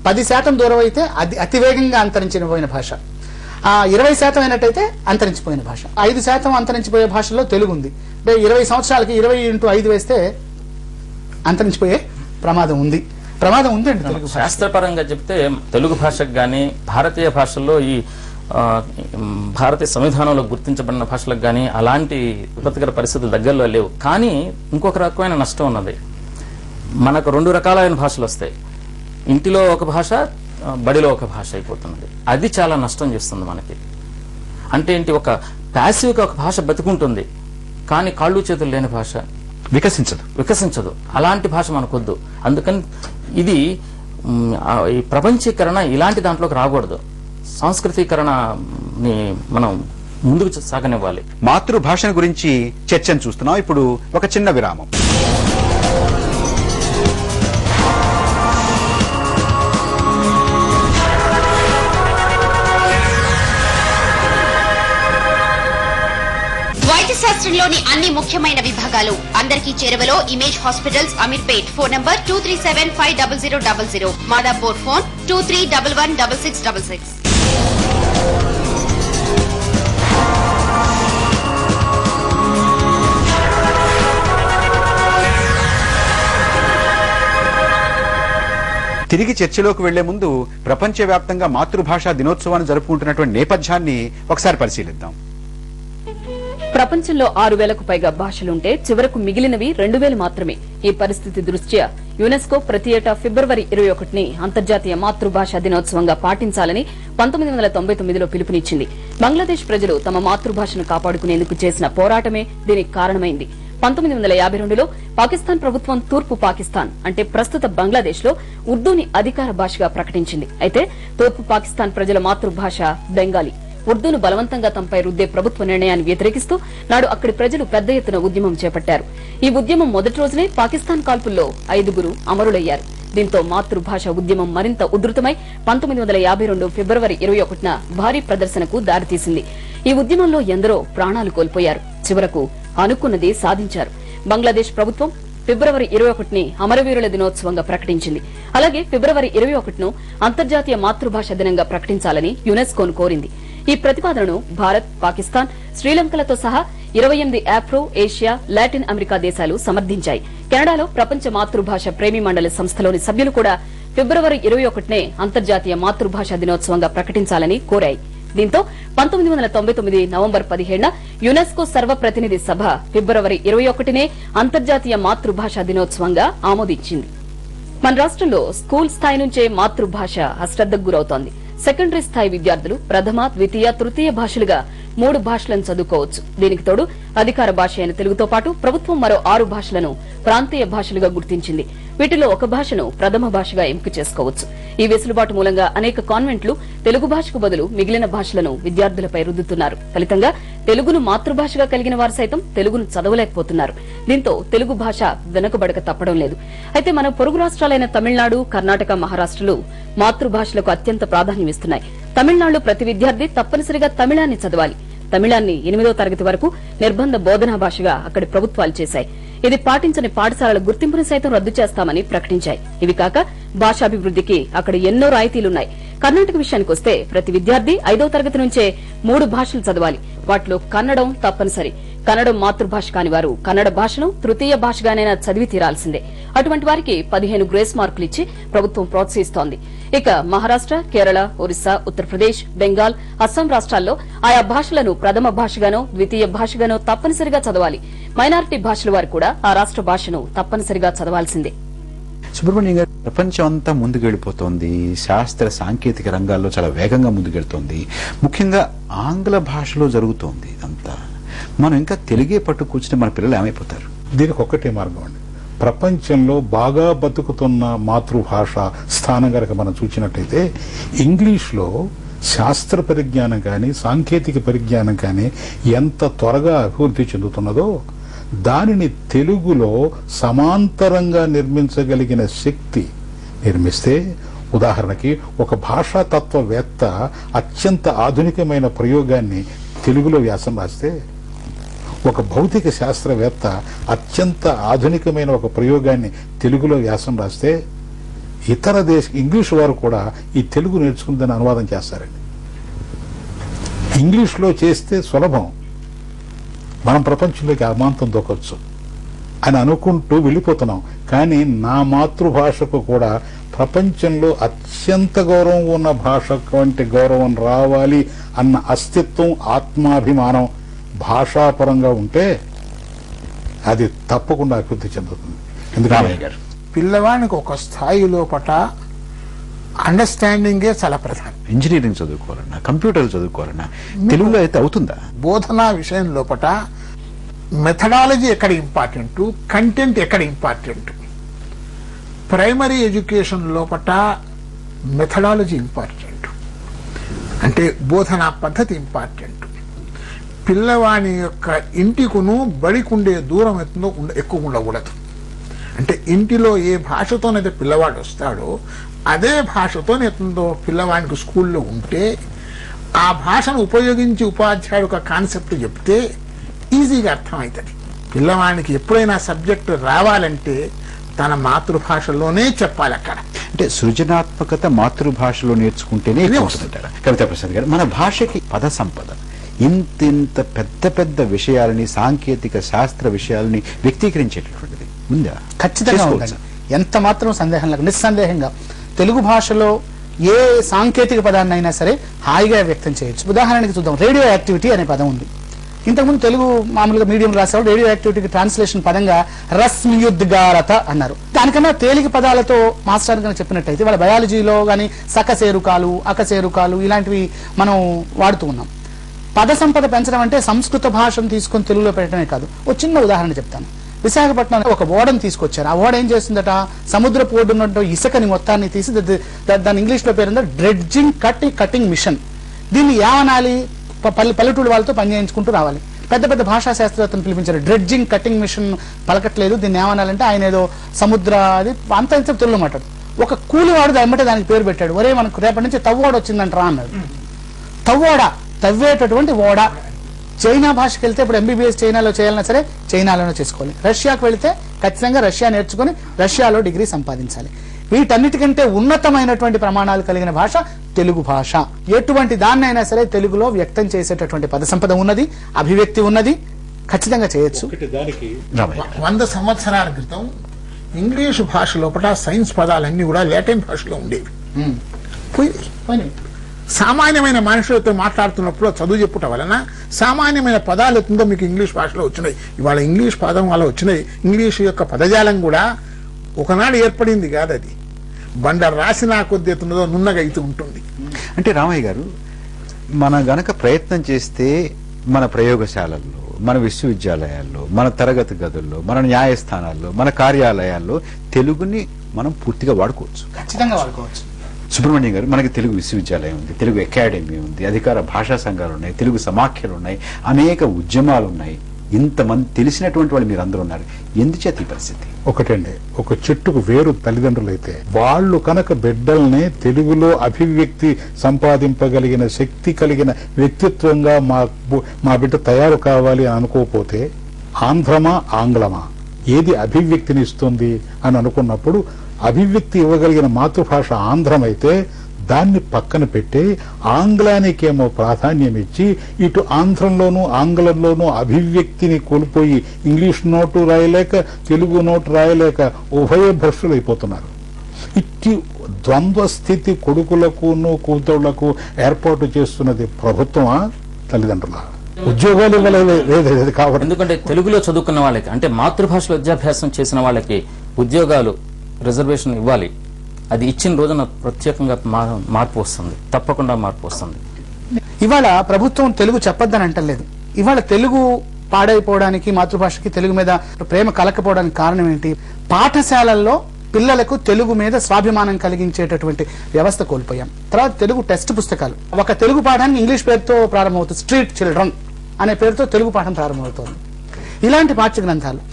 10% దూరం అయితే అది అతివేగంగా అంతరించిపోయిన భాష. 20% అయినట్టయితే అంతరించిపోయిన భాష. 5% అంతరించిపోయే భాషల్లో తెలుగు ఉంది. 20 సంవత్సరాలకి 20 × 5 వేస్తే అంతరించిపోయే ప్రమాదం ఉంది అండి. తెలుగు శాస్త్రపరంగా చెప్తే తెలుగు భాషకు కానీ భారతీయ భాషల్లో ఈ భారతీయ సంవిధానంలో గుర్తించబడిన భాషలకు కానీ అలాంటి విపత్కర పరిస్థితులు దగ్గరలో లేవు. కానీ ఇంకొక రకమైన నష్టం ఉన్నది. మనకు 2 రకాలైన భాషలు వస్తాయి. ఇంటిలో ఒక భాష, బడిలో ఒక భాష అయిపోతున్నది. అది చాలా నష్టం చేస్తుంది మనకి. అంటే ఏంటి, ఒక ప్యాసివ్గా ఒక భాష బతుకుంటుంది, కానీ కాళ్ళు చేతులు లేని భాష వికసించదు. అలాంటి భాష మనకొద్దు. అందుకని ఇది ఈ ప్రపంచీకరణ ఇలాంటి దాంట్లోకి రాకూడదు. సంస్కృతీకరణని మనం ముందుకు సాగనివ్వాలి. మాతృభాష గురించి చర్చను చూస్తున్నాం. ఇప్పుడు ఒక చిన్న విరామం. శాస్త్రంలోని అన్ని ముఖ్యమైన విభాగాలు అందరికీ చేరువలో image hospitals, Ameerpet. Phone number 23750000. Madhapur phone 23116666. తిరిగి చర్చలోకి వెళ్లే ముందు ప్రపంచవ్యాప్తంగా మాతృభాషా దినోత్సవాన్ని జరుపుకుంటున్నటువంటి నేపథ్యాన్ని ఒకసారి పరిశీలిద్దాం. ప్రపంచంలో 6000కు పైగా భాషలుంటే చివరకు మిగిలినవి 2000 మాత్రమే. ఈ పరిస్థితి దృష్ట్యా యునెస్కో ప్రతి ఏటా ఫిబ్రవరి 21ని అంతర్జాతీయ మాతృభాషా దినోత్సవంగా పాటించాలని 1999లో పిలుపునిచ్చింది. బంగ్లాదేశ్ ప్రజలు తమ మాతృభాషను కాపాడుకునేందుకు చేసిన పోరాటమే దీనికి కారణమైంది. 1952లో పాకిస్తాన్ ప్రభుత్వం తూర్పు పాకిస్తాన్ అంటే ప్రస్తుత బంగ్లాదేశ్ లో ఉర్దూని అధికార భాషగా ప్రకటించింది. అయితే తూర్పు పాకిస్తాన్ ప్రజల మాతృభాష బెంగాలీ. ఉర్దూను బలవంతంగా తమపై రుద్దే ప్రభుత్వ నిర్ణయాన్ని వ్యతిరేకిస్తూ నాడు అక్కడి ప్రజలు పెద్ద ఎత్తున ఉద్యమం చేపట్టారు. ఈ ఉద్యమం మొదటి రోజునే పాకిస్తాన్ కాల్పుల్లో 5 అమరులయ్యారు. దీంతో మాతృభాష ఉద్యమం మరింత ఉధృతమై 1952 ఫిబ్రవరి 21న భారీ ప్రదర్శనకు దారితీసింది. ఈ ఉద్యమంలో ఎందరో ప్రాణాలు కోల్పోయారు. చివరకు అనుకున్నది సాధించారు. బంగ్లాదేశ్ ప్రభుత్వం ఫిబ్రవరి 21ని అమరవీరుల దినోత్సవంగా ప్రకటించింది. అలాగే ఫిబ్రవరి 21ను అంతర్జాతీయ మాతృభాష దినంగా ప్రకటించాలని యునెస్కోను కోరింది. ఈ ప్రతిపాదనను భారత్, పాకిస్తాన్, శ్రీలంకలతో సహా 28 ఆఫ్రో, ఏషియా, లాటిన్ అమెరికా దేశాలు సమర్థించాయి. కెనడాలో ప్రపంచ మాతృభాష ప్రేమి మండలి సంస్థలోని సభ్యులు కూడా ఫిబ్రవరి 21నే అంతర్జాతీయ మాతృభాషా దినోత్సవంగా ప్రకటించాలని కోరాయి. దీంతో 1999 నవంబర్ 17న యునెస్కో సర్వప్రతినిధి సభ ఫిబ్రవరి 21నే అంతర్జాతీయ మాతృభాషా దినోత్సవంగా ఆమోదించింది. మన రాష్ట్రంలో స్కూల్ స్థాయి నుంచే మాతృభాష అశ్రద్దకు గురవుతోంది. సెకండరీ స్థాయి విద్యార్థులు ప్రథమ, ద్వితీయ, తృతీయ భాషలుగా 3 భాషలను చదువుకోవచ్చు. దీనికి తోడు అధికార భాష అయిన తెలుగుతో పాటు ప్రభుత్వం మరో 6 భాషలను ప్రాంతీయ భాషలుగా గుర్తించింది. వీటిలో ఒక భాషను ప్రథమ భాషగా ఎంపిక చేసుకోవచ్చు. ఈ వెసులుబాటు మూలంగా అనేక కాన్వెంట్లు తెలుగు భాషకు బదులు మిగిలిన భాషలను విద్యార్థులపై రుద్దుతున్నారు. ఫలితంగా తెలుగును మాతృభాషగా కలిగిన వారు సైతం తెలుగును చదవలేకపోతున్నారు. దీంతో తెలుగు భాష వెనుకబడక తప్పడం లేదు. అయితే మన పొరుగు రాష్ట్రాలైన తమిళనాడు, కర్ణాటక, మహారాష్టలు మాతృభాషలకు అత్యంత ప్రాధాన్యమిస్తున్నాయి. తమిళనాడులో ప్రతి విద్యార్థి తప్పనిసరిగా తమిళాన్ని చదవాలి. తమిళాన్ని 8వ తరగతి వరకు నిర్బంధ బోధనా భాషగా అక్కడి ప్రభుత్వాలు చేశాయి. ఇది పాటించని పాఠశాలల గుర్తింపును సైతం రద్దు చేస్తామని ప్రకటించాయి. ఇవి కాక భాషాభివృద్ధికి అక్కడ ఎన్నో రాయితీలున్నాయి. కర్ణాటక విషయానికొస్తే ప్రతి విద్యార్థి 5వ తరగతి నుంచే 3 భాషలు చదవాలి. వాటిలో కన్నడం తప్పనిసరి. కన్నడం మాతృభాష కాని వారు కన్నడ భాషను తృతీయ భాషగానైనా చదివి తీరాల్సిందే. అటువంటి వారికి 15 గ్రేస్ మార్కులు ఇచ్చి ప్రభుత్వం ప్రోత్సహిస్తోంది. ఇక మహారాష్ట, కేరళ, ఒరిస్సా, ఉత్తరప్రదేశ్, బెంగాల్, అస్సాం రాష్ట్రాల్లో ఆయా భాషలను ప్రథమ భాషగానో ద్వితీయ భాషగానో తప్పనిసరిగా చదవాలి. మైనారిటీ భాషల వారు కూడా ఆ రాష్ట్ర భాషను తప్పనిసరిగా చదవాల్సిందే. సుబ్రహ్మణ్యం గారు, ప్రపంచం అంతా ముందుకెళ్లిపోతోంది. శాస్త్ర సాంకేతిక రంగాల్లో చాలా వేగంగా ముందుకెళ్తోంది. ముఖ్యంగా ఆంగ్ల భాషలో జరుగుతోంది ఇదంతా. మనం ఇంకా తెలుగే పట్టు కూర్చుని మన పిల్లలు ఏమైపోతారు? దీనికి ఒక్కటే మార్గం అండి. ప్రపంచంలో బాగా బతుకుతున్న మాతృభాష స్థానం కనుక మనం చూసినట్లయితే ఇంగ్లీష్లో శాస్త్ర పరిజ్ఞానం కానీ సాంకేతిక పరిజ్ఞానం కానీ ఎంత త్వరగా అభివృద్ధి చెందుతున్నదో దానిని తెలుగులో సమాంతరంగా నిర్మించగలిగిన శక్తి నిర్మిస్తే, ఉదాహరణకి ఒక భాషా తత్వవేత్త అత్యంత ఆధునికమైన ప్రయోగాన్ని తెలుగులో వ్యాసం రాస్తే, ఒక భౌతిక శాస్త్రవేత్త అత్యంత ఆధునికమైన ఒక ప్రయోగాన్ని తెలుగులో వ్యాసం రాస్తే ఇతర ఇంగ్లీష్ వారు కూడా ఈ తెలుగు నేర్చుకుందని అనువాదం చేస్తారండి. ఇంగ్లీష్లో చేస్తే సులభం, మనం ప్రపంచంలోకి అమాంతం దొరకచ్చు అని అనుకుంటూ వెళ్ళిపోతున్నాం. కానీ నా మాతృభాషకు కూడా ప్రపంచంలో అత్యంత గౌరవం ఉన్న భాష వంటి గౌరవం రావాలి అన్న అస్తిత్వం, ఆత్మాభిమానం భాషాపరంగా ఉంటే అది తప్పకుండా అభివృద్ధి చెందుతుంది. ఎందుకంటే పిల్లవానికి ఒక స్థాయి లోపట అండర్స్టాండింగే చాలా ప్రధానం. ఇంజనీరింగ్ చదువుకోవాలన్నా, కంప్యూటర్లు చదువుకోవాలన్నా తెలుగులో అయితే అవుతుందా? బోధనా విషయం లోపట మెథడాలజీ ఎక్కడ ఇంపార్టెంట్, కంటెంట్ ఎక్కడ ఇంపార్టెంట్. ప్రైమరీ ఎడ్యుకేషన్ లోపట మెథడాలజీ ఇంపార్టెంట్, అంటే బోధనా పద్ధతి ఇంపార్టెంట్. పిల్లవాని యొక్క ఇంటికును బడికుండే దూరం ఎక్కువ ఉండకూడదు. అంటే ఇంటిలో ఏ భాషతోనైతే పిల్లవాడు వస్తాడో అదే భాషతో ఎత్తుందో పిల్లవానికి స్కూల్లో ఉంటే ఆ భాషను ఉపయోగించి ఉపాధ్యాయుడు ఒక కాన్సెప్ట్ చెప్తే ఈజీగా అర్థమవుతుంది. పిల్లవానికి ఎప్పుడైనా సబ్జెక్టు రావాలంటే తన మాతృభాషలోనే చెప్పాలి. అక్కడ అంటే సృజనాత్మకత మాతృభాషలో నేర్చుకుంటేనే వస్తుంటారా? కవితా ప్రసాద్ గారు, మన భాషకి పద సంపద ఇంత పెద్ద పెద్ద విషయాలని, సాంకేతిక శాస్త్ర విషయాలని వ్యక్తీకరించేటటువంటిది ఉందా? ఖచ్చితంగా ఉందండి. ఎంత మాత్రం సందేహం లేదు. నిస్సందేహంగా తెలుగు భాషలో ఏ సాంకేతిక పదాన్ని అయినా సరే హాయిగా వ్యక్తం చేయొచ్చు. ఉదాహరణకి చూద్దాం, రేడియో యాక్టివిటీ అనే పదం ఉంది. ఇంతకుముందు తెలుగు మామూలుగా మీడియం రాసేవాళ్ళు రేడియో యాక్టివిటీకి ట్రాన్స్లేషన్ పదంగా రస్మియుద్గారత అన్నారు. దానికన్నా తేలిక పదాలతో మాస్టర్ గారు చెప్పినట్టయితే వాళ్ళ బయాలజీలో కానీ సకసేరుకాలు, అకసేరుకాలు ఇలాంటివి మనం వాడుతూ ఉన్నాం. పద సంపద పెంచడం అంటే సంస్కృత భాషను తీసుకొని తెలుగులో పెట్టడమే కాదు. ఒక చిన్న ఉదాహరణ చెప్తాను. విశాఖపట్నం ఒక ఓడను తీసుకొచ్చారు. ఆ ఓడ ఏం చేస్తుందట, సముద్రపు ఒడ్డున ఇసుకని మొత్తాన్ని తీసి దాని ఇంగ్లీష్ లో పేరు డ్రెడ్జింగ్ కటింగ్ మిషన్. దీన్ని ఏమనాలి, పల్లెటూరు వాళ్ళతో పనిచేయించుకుంటూ రావాలి. పెద్ద పెద్ద భాషా శాస్త్రవేత్తను పిలిపించారు. డ్రెడ్జింగ్ కటింగ్ మిషన్ పలకట్లేదు, దీన్ని ఏమనాలంటే ఆయన ఏదో సముద్ర అది అంత తెలుగులో మాట్లాడు. ఒక కూలివాడు వెంబటే దానికి పేరు పెట్టాడు. ఒరే మనకు రేపటి నుంచి తవ్వోడ వచ్చిందంటరా అన్నాడు. తవ్వోడ, తవ్వేటటువంటి ఓడ. చైనా భాషకి వెళ్తే ఇప్పుడు ఎంబీబీఎస్ చైనాలో చేయాలన్నా సరే చైనాలోనే చేసుకోవాలి. రష్యాకు వెళితే ఖచ్చితంగా రష్యా నేర్చుకుని రష్యాలో డిగ్రీ సంపాదించాలి. వీటన్నిటికంటే ఉన్నతమైనటువంటి ప్రమాణాలు కలిగిన భాష తెలుగు భాష. ఎటువంటి దాన్నైనా సరే తెలుగులో వ్యక్తం చేసేటటువంటి పద సంపద ఉన్నది, అభివ్యక్తి ఉన్నది, ఖచ్చితంగా చేయొచ్చు. 100 సంవత్సరాల క్రితం ఇంగ్లీషు భాష లోపల సైన్స్ పదాలన్నీ కూడా లాటిన్ భాషలో ఉండేవి. సామాన్యమైన మనుషులతో మాట్లాడుతున్నప్పుడు చదువు చెప్పుట వలన సామాన్యమైన పదాలు ఎత్తుందో మీకు ఇంగ్లీష్ భాషలో వచ్చినాయి. ఇవాళ ఇంగ్లీష్ పదం వల్ల వచ్చినాయి. ఇంగ్లీష్ యొక్క పదజాలం కూడా ఒకనాడు ఏర్పడింది కాదు, అది బండ రాసిన కొద్ది ఎత్తున్నదో నున్నగా అయితే ఉంటుంది. అంటే రామయ్య గారు, మన గనక ప్రయత్నం చేస్తే మన ప్రయోగశాలల్లో, మన విశ్వవిద్యాలయాల్లో, మన తరగతి గదుల్లో, మన న్యాయస్థానాల్లో, మన కార్యాలయాల్లో తెలుగుని మనం పూర్తిగా వాడుకోవచ్చు. ఖచ్చితంగా వాడుకోవచ్చు. సుబ్రహ్మణ్యం గారు, మనకి తెలుగు విశ్వవిద్యాలయం ఉంది, తెలుగు అకాడమీ ఉంది, అధికార భాషా సంఘాలు ఉన్నాయి, తెలుగు సమాఖ్యలు ఉన్నాయి, అనేక ఉద్యమాలు ఉన్నాయి. ఇంతమంది తెలిసినటువంటి వాళ్ళు మీరు అందరూ ఉన్నారు. ఎందుచేత ఈ పరిస్థితి? ఒకటండి, ఒక చెట్టుకు వేరు తల్లిదండ్రులైతే వాళ్ళు కనుక బిడ్డల్ని తెలుగులో అభివ్యక్తి సంపాదింపగలిగిన శక్తి కలిగిన వ్యక్తిత్వంగా మా బిడ్డ తయారు కావాలి అని అనుకోకపోతే ఆంధ్రమా ఆంగ్లమా ఏది అభివ్యక్తిని ఇస్తుంది అని అనుకున్నప్పుడు అభివ్యక్తి ఇవ్వగలిగిన మాతృభాష ఆంధ్రమైతే దాన్ని పక్కన పెట్టి ఆంగ్లానికేమో ప్రాధాన్యం ఇచ్చి ఇటు ఆంధ్రంలోనూ ఆంగ్లంలోనూ అభివ్యక్తిని కోల్పోయి ఇంగ్లీష్ నోటు రాయలేక తెలుగు నోటు రాయలేక ఉభయ భ్రష్టులైపోతున్నారు. ఇట్టి ద్వంద్వ స్థితి కొడుకులకును కూతుళ్లకు ఏర్పాటు చేస్తున్నది ప్రభుత్వమా తల్లిదండ్రుల? ఉద్యోగాలు ఇవ్వలేదు కాబట్టి. ఎందుకంటే తెలుగులో చదువుకున్న వాళ్ళకి, అంటే మాతృభాషలో విద్యాభ్యాసం చేసిన వాళ్ళకి ఉద్యోగాలు రిజర్వేషన్ ఇవ్వాలి. అది ఇచ్చిన రోజున ప్రత్యేకంగా మార్పు వస్తుంది, తప్పకుండా మార్పు వస్తుంది. ఇవాళ ప్రభుత్వం తెలుగు చెప్పొద్దని అంటలేదు. ఇవాళ తెలుగు పాడైపోవడానికి, మాతృభాషకి తెలుగు మీద ప్రేమ కలకపోవడానికి కారణం ఏంటి? పాఠశాలల్లో పిల్లలకు తెలుగు మీద స్వాభిమానం కలిగించేటటువంటి వ్యవస్థ కోల్పోయాం. తర్వాత తెలుగు టెక్స్ట్ పుస్తకాలు, ఒక తెలుగు పాఠానికి ఇంగ్లీష్ పేరుతో ప్రారంభమవుతుంది. స్ట్రీట్ చిల్డ్రన్ అనే పేరుతో తెలుగు పాఠం ప్రారంభమవుతోంది. ఇలాంటి పాఠ్య గ్రంథాలు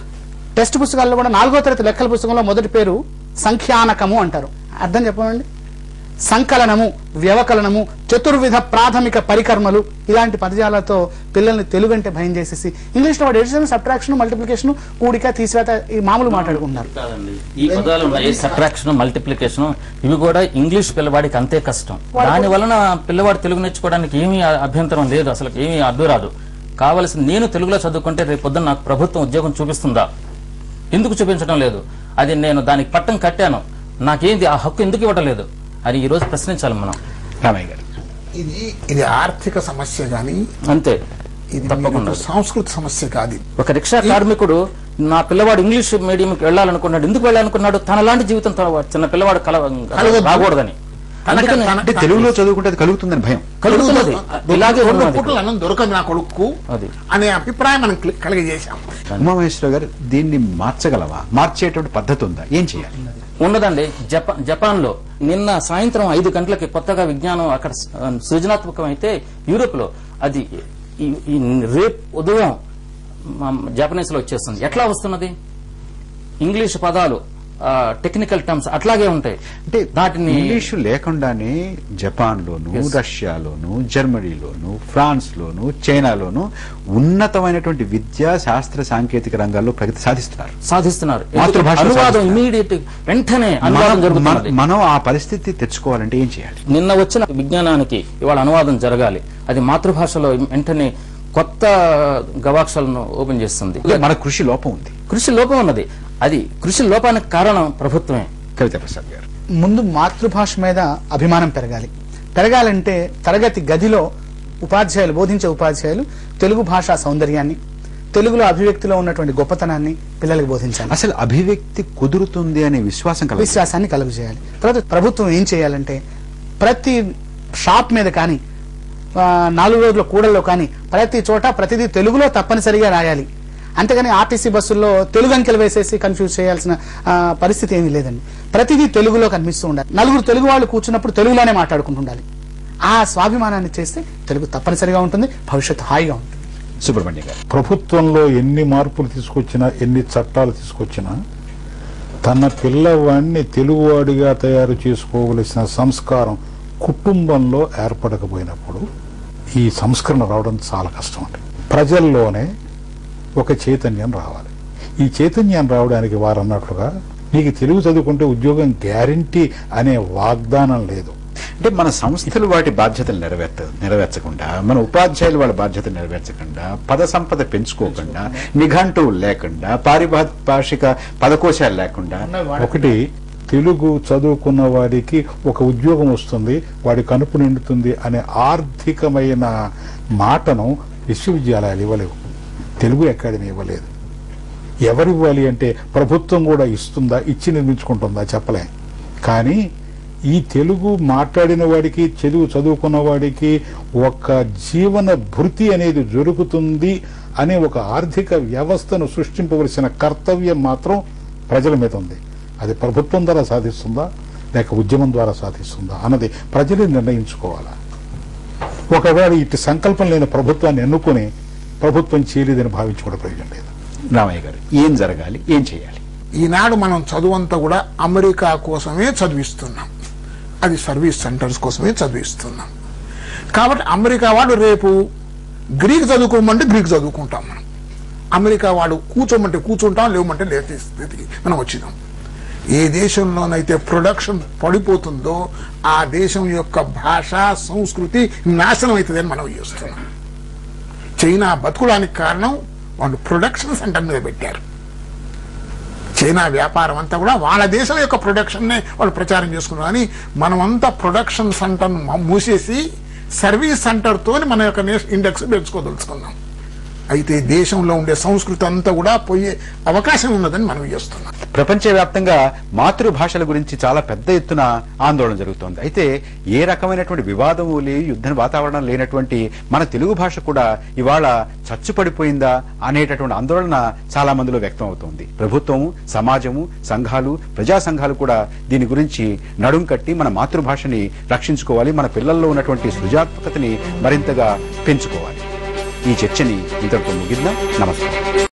టెక్స్ట్ పుస్తకాల్లో కూడా 4వ తరగతి లెక్కల పుస్తకంలో మొదటి పేరు సంఖ్యానకము అంటారు. అర్థం చెప్పండి. సంకలనము, వ్యవకలనము, చతుర్విధ ప్రాథమిక పరికర్మలు ఇలాంటి పదజాలతో పిల్లల్ని తెలుగు అంటే భయం చేసేసి ఇంగ్లీష్లో వాడు ఎడిషన్, సబ్ట్రాక్షన్, మల్టిప్లికేషన్, కూడిక, తీసివేత ఈ మామూలు మాట్లాడుకుంటున్నారు. ఈ పదాలు ఉన్నాయి, సబ్ట్రాక్షన్, మల్టిప్లికేషన్, ఇవి కూడా ఇంగ్లీష్ పిల్లవాడికి అంతే కష్టం. దాని వలన పిల్లవాడు తెలుగు నేర్చుకోవడానికి ఏమీ అభ్యంతరం లేదు, అసలు ఏమీ అడ్డు రాదు. కావలసిన నేను తెలుగులో చదువుకుంటే రేపు పొద్దున్న నాకు ప్రభుత్వం ఉద్యోగం చూపిస్తుందా? ఎందుకు చూపించడం లేదు? అది నేను దానికి పట్టం కట్టాను, నాకేంది ఆ హక్కు ఎందుకు ఇవ్వటం లేదు అని ఈ రోజు ప్రశ్నించాలి మనం. రామయ్య గారు, ఇది ఆర్థిక సమస్య గాని అంతే, ఇది తప్పకుండా సంస్కృతి సమస్య కాదు. ఒక రిక్షా కార్మికుడు నా పిల్లవాడు ఇంగ్లీష్ మీడియంకి వెళ్ళాలనుకున్నాడు. ఎందుకు వెళ్ళాలనుకున్నాడు? తనలాంటి జీవితం చిన్న పిల్లవాడు రాకూడదని. అంటే తెలుగులో చదువుకుంటే అది కలుగుతుందని భయం కలుగుతున్నది. ఇలాగే అన్నం దొరకదు నా కొడుకు అనే అభిప్రాయం మనం కలిగజేశాం. ఉమామహేశ్వర గారు, దీన్ని మార్చగలవా? మార్చేటువంటి పద్ధతి ఉందా? ఏం చేయాలి? ఉన్నదండి. జపాన్ లో నిన్న సాయంత్రం 5 గంటలకి కొత్తగా విజ్ఞానం అక్కడ సృజనాత్మకం అయితే యూరోప్ లో అది రేపు ఉదయం జపనీస్ లో వచ్చేస్తుంది. ఎట్లా వస్తున్నది? ఇంగ్లీష్ పదాలు, టెక్నికల్ టర్మ్స్ అట్లాగే ఉంటాయి. అంటే వాటిని ఇంగ్లీషు లేకుండానే జపాన్ లోను, రష్యాలోను, జర్మనీలోను, ఫ్రాన్స్ లోను, చైనాలోను ఉన్నతమైనటువంటి విద్యా, శాస్త్ర, సాంకేతిక రంగాల్లో ప్రగతి సాధిస్తున్నారు. మాతృభాష అనువాదం ఇమీడియట్ వెంటనే అనువాదం జరుగుతుంది. మనం ఆ పరిస్థితి తెచ్చుకోవాలంటే ఏం చేయాలి? నిన్న వచ్చిన విజ్ఞానానికి ఇవాళ అనువాదం జరగాలి. అది మాతృభాషలో వెంటనే కొత్త గవాక్షాలను ఓపెన్ చేస్తుంది. మన కృషి లోపం ఉంది. కృషి లోపం ఉన్నది. అది కృషి లోపానికి కారణం ప్రభుత్వమే. కవితా ప్రసాద్ గారు, ముందు మాతృభాష మీద అభిమానం పెరగాలంటే తరగతి గదిలో బోధించే ఉపాధ్యాయులు తెలుగు భాషా సౌందర్యాన్ని, తెలుగులో అభివ్యక్తిలో ఉన్నటువంటి గొప్పతనాన్ని పిల్లలకు బోధించాలి. అసలు అభివ్యక్తి కుదురుతుంది అనే విశ్వాసాన్ని కలుగజేయాలి. తర్వాత ప్రభుత్వం ఏం చేయాలంటే ప్రతి షాప్ మీద కానీ 4 రోజుల కూడల్లో కానీ ప్రతి చోట ప్రతిదీ తెలుగులో తప్పనిసరిగా రాయాలి. అంతేగాని ఆర్టీసీ బస్సుల్లో తెలుగు అంకెలు వేసేసి కన్ఫ్యూజ్ చేయాల్సిన పరిస్థితి ఏమీ లేదండి. ప్రతిదీ తెలుగులో కనిపిస్తూ ఉండాలి. 4 తెలుగు వాళ్ళు కూర్చున్నప్పుడు తెలుగులోనే మాట్లాడుకుంటుండాలి. ఆ స్వాభిమానాన్ని చేస్తే తెలుగు తప్పనిసరిగా ఉంటుంది, భవిష్యత్తు హాయిగా ఉంటుంది. సుబ్రహ్మణ్యం గారు, ప్రభుత్వంలో ఎన్ని మార్పులు తీసుకొచ్చినా, ఎన్ని చట్టాలు తీసుకొచ్చినా తన పిల్లవాడిని తెలుగువాడిగా తయారు చేసుకోవలసిన సంస్కారం కుటుంబంలో ఏర్పడకపోయినప్పుడు ఈ సంస్కరణ రావడం చాలా కష్టం అండి. ప్రజల్లోనే ఒక చైతన్యం రావాలి. ఈ చైతన్యం రావడానికి వారు అన్నట్లుగా నీకు తెలుగు చదువుకుంటే ఉద్యోగం గ్యారంటీ అనే వాగ్దానం లేదు. అంటే మన సంస్థలు వాటి బాధ్యతలు నెరవేర్చకుండా, మన ఉపాధ్యాయులు వాళ్ళ బాధ్యతలు నెరవేర్చకుండా, పద సంపద పెంచుకోకుండా, నిఘంటువులు లేకుండా, పారిభాషిక పదకోశాలు లేకుండా, ఒకటి తెలుగు చదువుకున్న వాడికి ఒక ఉద్యోగం వస్తుంది, వాడి కనుపు నిండుతుంది అనే ఆర్థికమైన మాటను విశ్వవిద్యాలయాలు ఇవ్వలేవు, తెలుగు అకాడమీ ఇవ్వలేదు. ఎవరివ్వాలి అంటే ప్రభుత్వం కూడా ఇస్తుందా, ఇచ్చి నిర్మించుకుంటుందా చెప్పలేం. కానీ ఈ తెలుగు మాట్లాడిన వాడికి, చదువుకున్న వాడికి ఒక జీవన భృతి అనేది జరుగుతుంది అనే ఒక ఆర్థిక వ్యవస్థను సృష్టింపవలసిన కర్తవ్యం మాత్రం ప్రజల మీద ఉంది. అది ప్రభుత్వం ద్వారా సాధిస్తుందా లేక ఉద్యమం ద్వారా సాధిస్తుందా అన్నది ప్రజలే నిర్ణయించుకోవాలా. ఒకవేళ ఇటు సంకల్పం లేని ప్రభుత్వాన్ని ఎన్నుకుని ప్రభుత్వం చేయలేదని భావించుకోవడం ప్రయోజనం లేదు. రామయ్య గారు, ఏం జరగాలి, ఏం చేయాలి? ఈనాడు మనం చదువంతా కూడా అమెరికా కోసమే చదివిస్తున్నాం, అది సర్వీస్ సెంటర్స్ కోసమే చదివిస్తున్నాం. కాబట్టి అమెరికా వాడు రేపు గ్రీక్ చదువుకోమంటే గ్రీక్ చదువుకుంటాం మనం. అమెరికా వాడు కూర్చోమంటే కూర్చుంటాం, లేవమంటే లేని స్థితికి మనం వచ్చినాం. ఏ దేశంలోనైతే ప్రొడక్షన్ పడిపోతుందో ఆ దేశం యొక్క భాష, సంస్కృతి నాశనం అవుతుందని మనం చేస్తున్నాం. చైనా బతుకుడానికి కారణం వాళ్ళు ప్రొడక్షన్ సెంటర్ మీద పెట్టారు. చైనా వ్యాపారం అంతా కూడా వాళ్ళ దేశం యొక్క ప్రొడక్షన్ నే వాళ్ళు ప్రచారం చేసుకున్నారు. కానీ మనమంతా ప్రొడక్షన్ సెంటర్ మూసేసి సర్వీస్ సెంటర్ తోని మన యొక్క ఇండెక్స్ పెంచుకోదలుచుకున్నాం. అయితే దేశంలో ఉండే సంస్కృతి అంతా కూడా పోయే అవకాశం ఉన్నదని మనం చేస్తున్నాం. ప్రపంచవ్యాప్తంగా మాతృభాషల గురించి చాలా పెద్ద ఎత్తున ఆందోళన జరుగుతోంది. అయితే ఏ రకమైనటువంటి వివాదము యుద్ధ వాతావరణం లేనటువంటి మన తెలుగు భాష కూడా ఇవాళ చచ్చుపడిపోయిందా అనేటటువంటి ఆందోళన చాలా మందిలో వ్యక్తం అవుతోంది. ప్రభుత్వము, సమాజము, సంఘాలు, ప్రజా సంఘాలు కూడా దీని గురించి నడుం కట్టి మన మాతృభాషని రక్షించుకోవాలి, మన పిల్లల్లో ఉన్నటువంటి సృజనాత్మకతని మరింతగా పెంచుకోవాలి. ఈ చర్చని ఇంతటితో ముగిద్దాం. నమస్కారం.